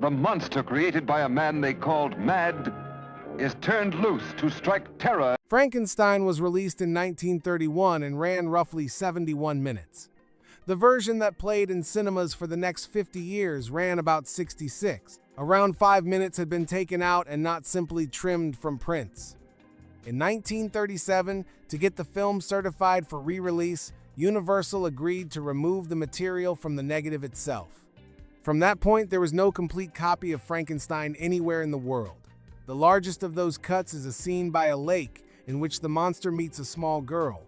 the monster created by a man they called Mad is turned loose to strike terror. Frankenstein was released in 1931 and ran roughly 71 minutes. The version that played in cinemas for the next 50 years ran about 66. Around 5 minutes had been taken out and not simply trimmed from prints. In 1937, to get the film certified for re-release, Universal agreed to remove the material from the negative itself. From that point, there was no complete copy of Frankenstein anywhere in the world. The largest of those cuts is a scene by a lake in which the monster meets a small girl.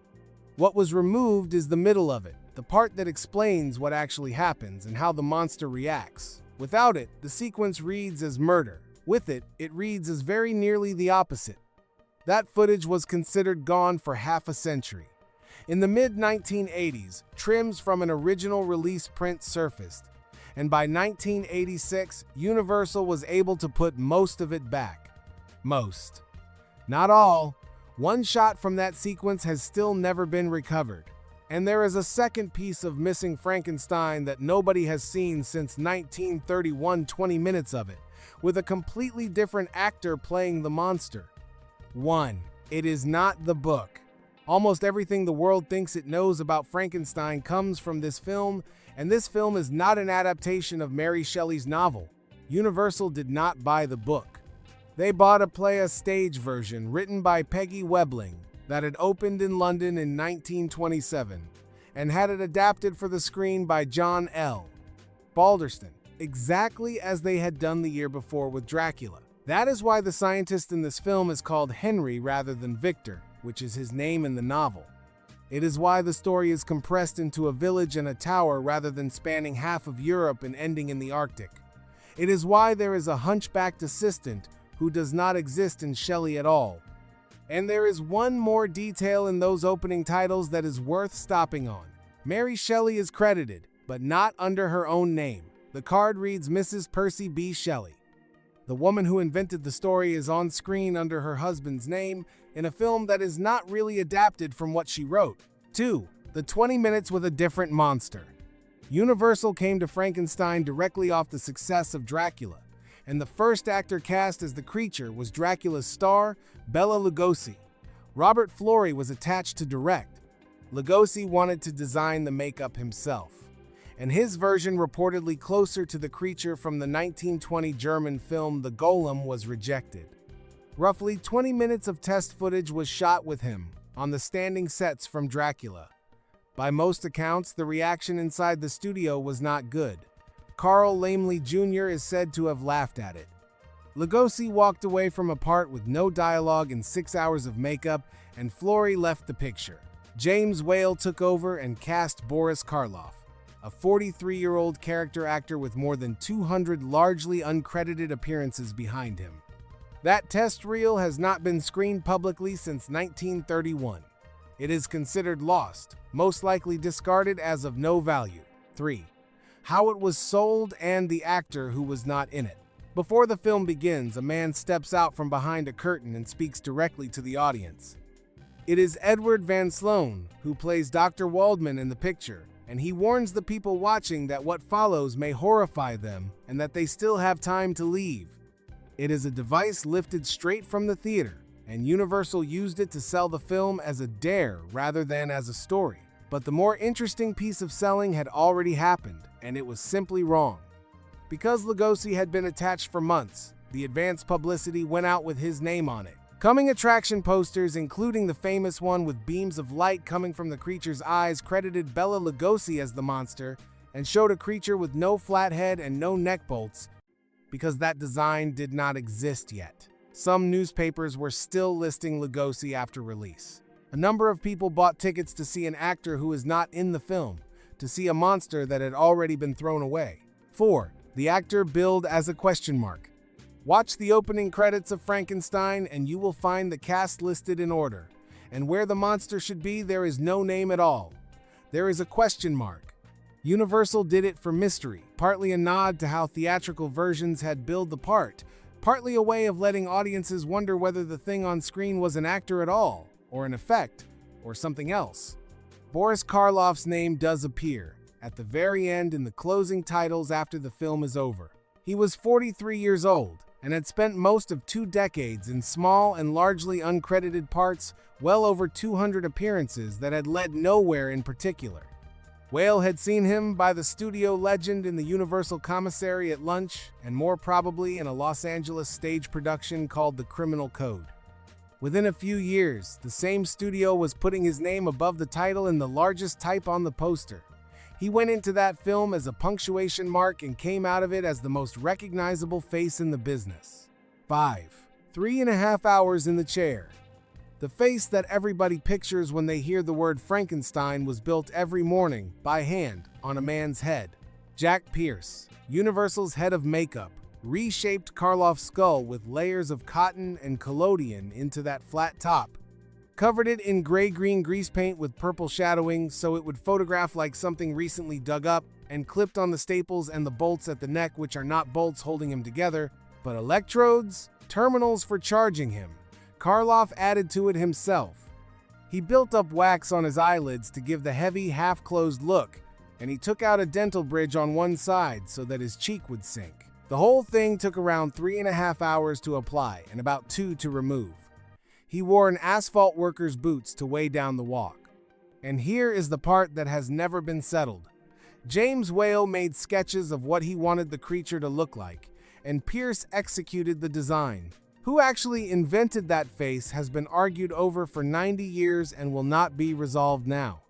What was removed is the middle of it, the part that explains what actually happens and how the monster reacts. Without it, the sequence reads as murder. With it, it reads as very nearly the opposite. That footage was considered gone for half a century. In the mid-1980s, trims from an original release print surfaced, and by 1986, Universal was able to put most of it back. Most. Not all. One shot from that sequence has still never been recovered. And there is a second piece of missing Frankenstein that nobody has seen since 1931, 20 minutes of it, with a completely different actor playing the monster. 1. It is not the book. Almost everything the world thinks it knows about Frankenstein comes from this film, and this film is not an adaptation of Mary Shelley's novel. Universal did not buy the book. They bought a stage version written by Peggy Webling that had opened in London in 1927 and had it adapted for the screen by John L. Balderston, exactly as they had done the year before with Dracula. That is why the scientist in this film is called Henry rather than Victor, which is his name in the novel. It is why the story is compressed into a village and a tower rather than spanning half of Europe and ending in the Arctic. It is why there is a hunchbacked assistant who does not exist in Shelley at all. And there is one more detail in those opening titles that is worth stopping on. Mary Shelley is credited, but not under her own name. The card reads Mrs. Percy B. Shelley. The woman who invented the story is on screen under her husband's name in a film that is not really adapted from what she wrote. 2. The 20 minutes with a different monster. Universal came to Frankenstein directly off the success of Dracula, and the first actor cast as the creature was Dracula's star, Bela Lugosi. Robert Florey was attached to direct. Lugosi wanted to design the makeup himself, and his version, reportedly closer to the creature from the 1920 German film The Golem, was rejected. Roughly 20 minutes of test footage was shot with him on the standing sets from Dracula. By most accounts, the reaction inside the studio was not good. Carl Laemmle Jr. is said to have laughed at it. Lugosi walked away from a part with no dialogue and 6 hours of makeup, and Florey left the picture. James Whale took over and cast Boris Karloff, a 43-year-old character actor with more than 200 largely uncredited appearances behind him. That test reel has not been screened publicly since 1931. It is considered lost, most likely discarded as of no value. 3. How it was sold and the actor who was not in it. Before the film begins, a man steps out from behind a curtain and speaks directly to the audience. It is Edward Van Sloan, who plays Dr. Waldman in the picture, and he warns the people watching that what follows may horrify them and that they still have time to leave. It is a device lifted straight from the theater, and Universal used it to sell the film as a dare rather than as a story. But the more interesting piece of selling had already happened, and it was simply wrong. Because Lugosi had been attached for months, the advanced publicity went out with his name on it. Coming attraction posters, including the famous one with beams of light coming from the creature's eyes, credited Bela Lugosi as the monster and showed a creature with no flat head and no neck bolts, because that design did not exist yet. Some newspapers were still listing Lugosi after release. A number of people bought tickets to see an actor who is not in the film, to see a monster that had already been thrown away. 4. The actor billed as a question mark. Watch the opening credits of Frankenstein and you will find the cast listed in order. And where the monster should be, there is no name at all. There is a question mark. Universal did it for mystery, partly a nod to how theatrical versions had billed the part, partly a way of letting audiences wonder whether the thing on screen was an actor at all, or an effect, or something else. Boris Karloff's name does appear at the very end in the closing titles after the film is over. He was 43 years old and had spent most of 2 decades in small and largely uncredited parts, well over 200 appearances that had led nowhere in particular. Whale had seen him by the studio legend in the Universal Commissary at lunch, and more probably in a Los Angeles stage production called The Criminal Code. Within a few years, the same studio was putting his name above the title in the largest type on the poster. He went into that film as a punctuation mark and came out of it as the most recognizable face in the business. 5. 3.5 hours in the chair. The face that everybody pictures when they hear the word Frankenstein was built every morning, by hand, on a man's head. Jack Pierce, Universal's head of makeup, reshaped Karloff's skull with layers of cotton and collodion into that flat top, covered it in gray-green grease paint with purple shadowing so it would photograph like something recently dug up, and clipped on the staples and the bolts at the neck, which are not bolts holding him together, but electrodes, terminals for charging him. Karloff added to it himself. He built up wax on his eyelids to give the heavy, half-closed look, and he took out a dental bridge on one side so that his cheek would sink. The whole thing took around 3.5 hours to apply and about 2 to remove. He wore an asphalt worker's boots to weigh down the walk. And here is the part that has never been settled. James Whale made sketches of what he wanted the creature to look like, and Pierce executed the design. Who actually invented that face has been argued over for 90 years and will not be resolved now.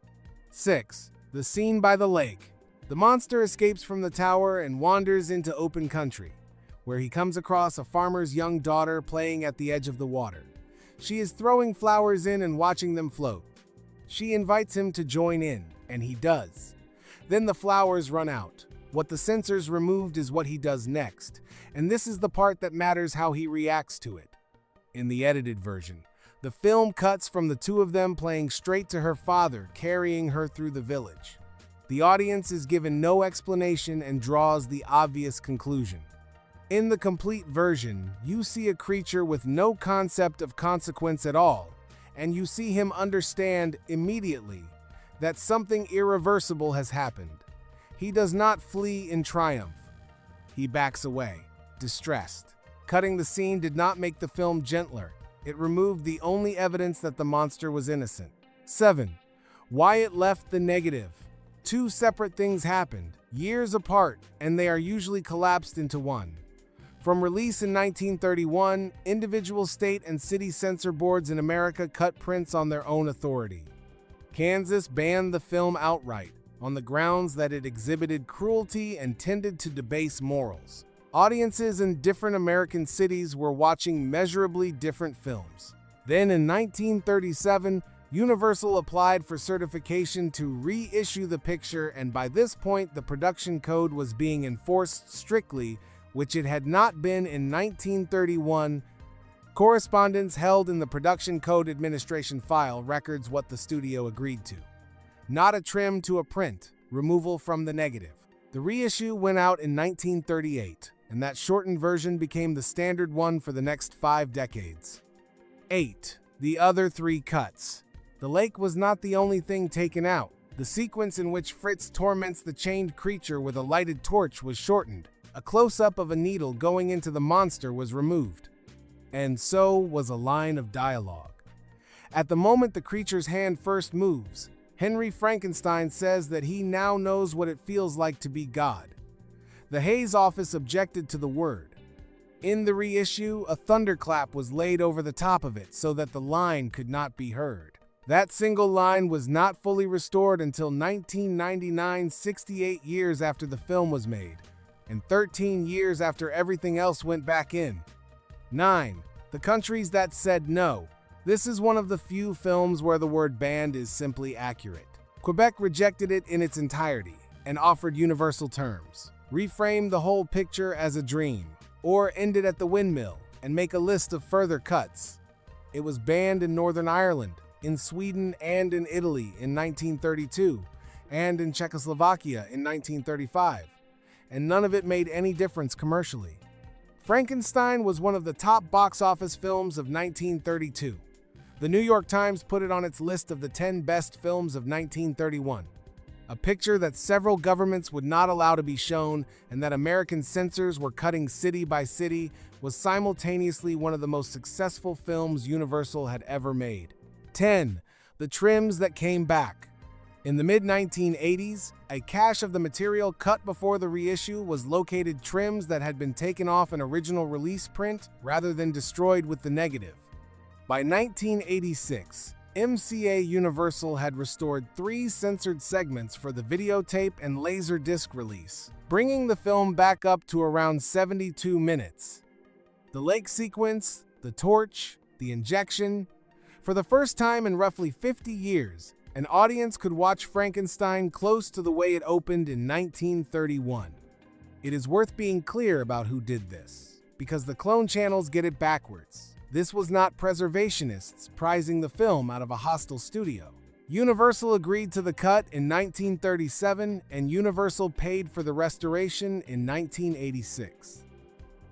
6. The scene by the lake. The monster escapes from the tower and wanders into open country, where he comes across a farmer's young daughter playing at the edge of the water. She is throwing flowers in and watching them float. She invites him to join in, and he does. Then the flowers run out. What the censors removed is what he does next, and this is the part that matters, how he reacts to it. In the edited version, the film cuts from the two of them playing straight to her father carrying her through the village. The audience is given no explanation and draws the obvious conclusion. In the complete version, you see a creature with no concept of consequence at all, and you see him understand immediately that something irreversible has happened. He does not flee in triumph. He backs away, distressed. Cutting the scene did not make the film gentler. It removed the only evidence that the monster was innocent. 7. Why it left the negative. 2 separate things happened, years apart, and they are usually collapsed into one. From release in 1931, individual state and city censor boards in America cut prints on their own authority. Kansas banned the film outright, on the grounds that it exhibited cruelty and tended to debase morals. Audiences in different American cities were watching measurably different films. Then in 1937, Universal applied for certification to reissue the picture, and by this point the production code was being enforced strictly, which it had not been in 1931. Correspondence held in the Production Code Administration file records what the studio agreed to. Not a trim to a print, removal from the negative. The reissue went out in 1938, and that shortened version became the standard one for the next 5 decades. 8. The other 3 cuts. The lake was not the only thing taken out. The sequence in which Fritz torments the chained creature with a lighted torch was shortened. A close-up of a needle going into the monster was removed. And so was a line of dialogue. At the moment the creature's hand first moves, Henry Frankenstein says that he now knows what it feels like to be God. The Hayes office objected to the word. In the reissue, a thunderclap was laid over the top of it so that the line could not be heard. That single line was not fully restored until 1999, 68 years after the film was made, and 13 years after everything else went back in. 9. The countries that said no. This is one of the few films where the word banned is simply accurate. Quebec rejected it in its entirety and offered universal terms. Reframe the whole picture as a dream, or end it at the windmill and make a list of further cuts. It was banned in Northern Ireland, in Sweden and in Italy in 1932, and in Czechoslovakia in 1935, and none of it made any difference commercially. Frankenstein was one of the top box office films of 1932. The New York Times put it on its list of the 10 best films of 1931. a picture that several governments would not allow to be shown and that American censors were cutting city by city, was simultaneously one of the most successful films Universal had ever made. 10. The trims that came back. In the mid-1980s, a cache of the material cut before the reissue was located trims that had been taken off an original release print rather than destroyed with the negative. By 1986, MCA Universal had restored 3 censored segments for the videotape and laserdisc release, bringing the film back up to around 72 minutes. The lake sequence, the torch, the injection. For the first time in roughly 50 years, an audience could watch Frankenstein close to the way it opened in 1931. It is worth being clear about who did this, because the clone channels get it backwards. This was not preservationists prizing the film out of a hostile studio. Universal agreed to the cut in 1937, and Universal paid for the restoration in 1986.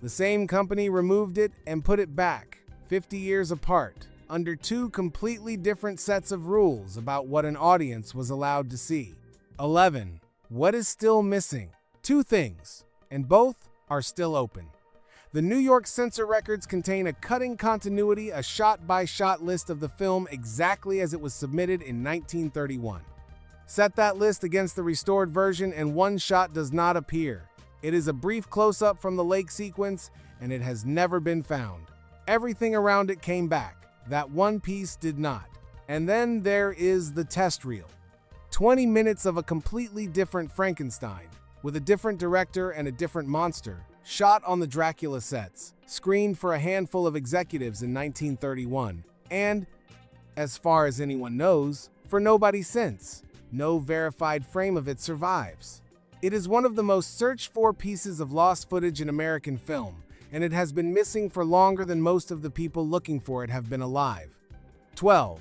The same company removed it and put it back, 50 years apart, under 2 completely different sets of rules about what an audience was allowed to see. 11. What is still missing? 2 things, and both are still open. The New York censor records contain a cutting continuity, a shot-by-shot list of the film exactly as it was submitted in 1931. Set that list against the restored version and one shot does not appear. It is a brief close-up from the lake sequence, and it has never been found. Everything around it came back. That one piece did not. And then there is the test reel. 20 minutes of a completely different Frankenstein, with a different director and a different monster, shot on the Dracula sets, screened for a handful of executives in 1931, and, as far as anyone knows, for nobody since. No verified frame of it survives. It is one of the most searched-for pieces of lost footage in American film, and it has been missing for longer than most of the people looking for it have been alive. 12.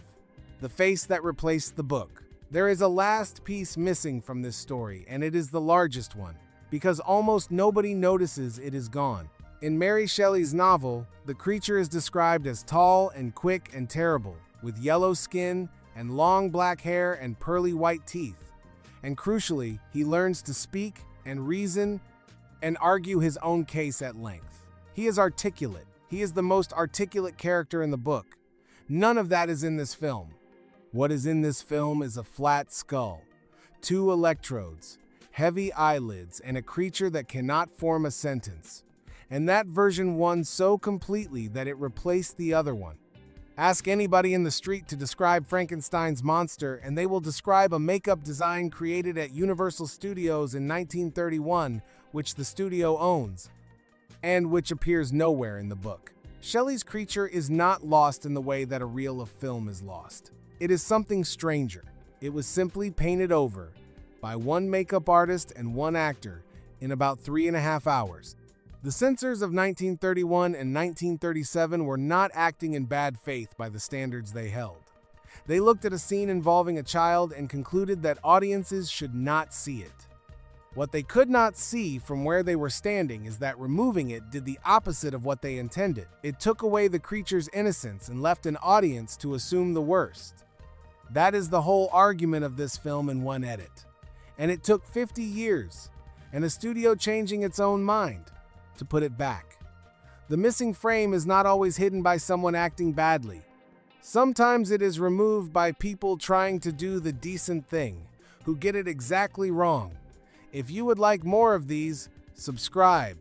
The face that replaced the book. There is a last piece missing from this story, and it is the largest one, because almost nobody notices it is gone. In Mary Shelley's novel, the creature is described as tall and quick and terrible, with yellow skin and long black hair and pearly white teeth. And crucially, he learns to speak and reason and argue his own case at length. He is articulate. He is the most articulate character in the book. None of that is in this film. What is in this film is a flat skull, 2 electrodes, heavy eyelids, and a creature that cannot form a sentence. And that version won so completely that it replaced the other one. Ask anybody in the street to describe Frankenstein's monster, and they will describe a makeup design created at Universal Studios in 1931, which the studio owns, and which appears nowhere in the book. Shelley's creature is not lost in the way that a reel of film is lost. It is something stranger. It was simply painted over by one makeup artist and one actor in about 3.5 hours. The censors of 1931 and 1937 were not acting in bad faith by the standards they held. They looked at a scene involving a child and concluded that audiences should not see it. What they could not see from where they were standing is that removing it did the opposite of what they intended. It took away the creature's innocence and left an audience to assume the worst. That is the whole argument of this film in one edit. And it took 50 years, and a studio changing its own mind, to put it back. The missing frame is not always hidden by someone acting badly. Sometimes it is removed by people trying to do the decent thing, who get it exactly wrong. If you would like more of these, subscribe.